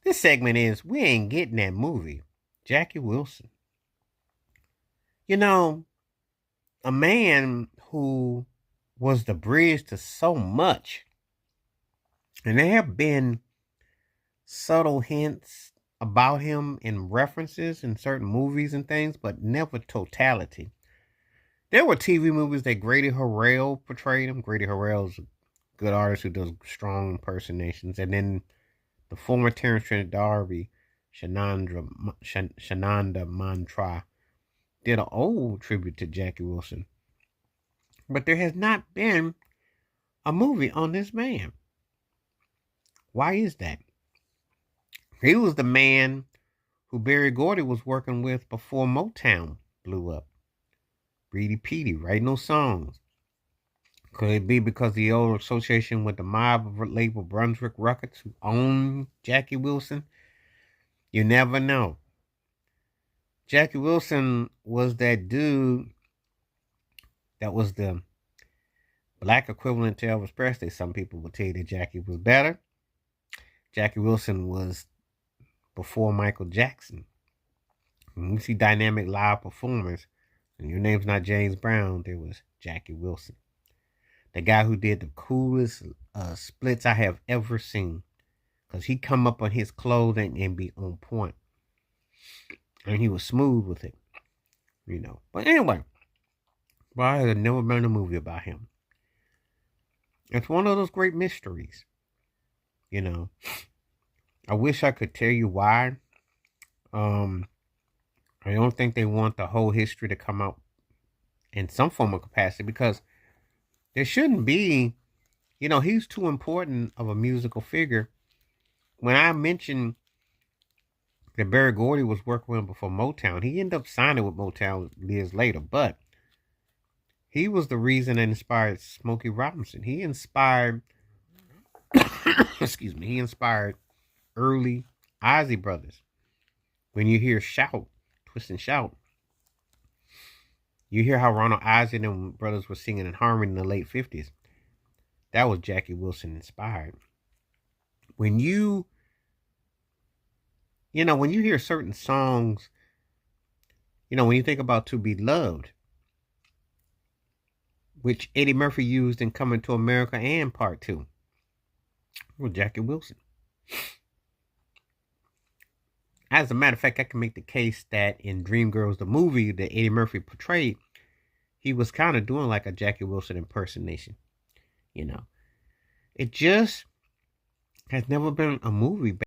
This segment is We Ain't Getting That Movie. Jackie Wilson. You know, a man who was the bridge to so much. And there have been subtle hints about him in references in certain movies and things, but never totality. There were TV movies that Grady Harrell portrayed him. Grady Harrell's a good artist who does strong impersonations. And then the former Terrence Trent D'Arby, Shananda Mantra, did an old tribute to Jackie Wilson. But there has not been a movie on this man. Why is that? He was the man who Berry Gordy was working with before Motown blew up. Reedy Petey writing those songs. Could it be because of the old association with the mob label Brunswick Records, who owned Jackie Wilson? You never know. Jackie Wilson was that dude that was the black equivalent to Elvis Presley. Some people will tell you that Jackie was better. Jackie Wilson was before Michael Jackson. When you see dynamic live performers, and your name's not James Brown, there was Jackie Wilson. The guy who did the coolest splits I have ever seen. Because he come up on his clothing and be on point. And he was smooth with it. You know. But anyway, why has never been a movie about him? It's one of those great mysteries. You know. I wish I could tell you why. I don't think they want the whole history to come out in some form of capacity, because there shouldn't be, he's too important of a musical figure. When I mentioned that Berry Gordy was working with him before Motown, he ended up signing with Motown years later, but he was the reason that inspired Smokey Robinson. He inspired, he inspired early Ozzy Brothers. When you hear Shout, Twist and Shout, you hear how Ronald Ozzy and them brothers were singing in harmony in the late 50s. That was Jackie Wilson inspired. When you hear certain songs, when you think about To Be Loved, which Eddie Murphy used in Coming to America and Part 2, well, Jackie Wilson. As a matter of fact, I can make the case that in Dreamgirls, the movie that Eddie Murphy portrayed, he was kind of doing like a Jackie Wilson impersonation. It just has never been a movie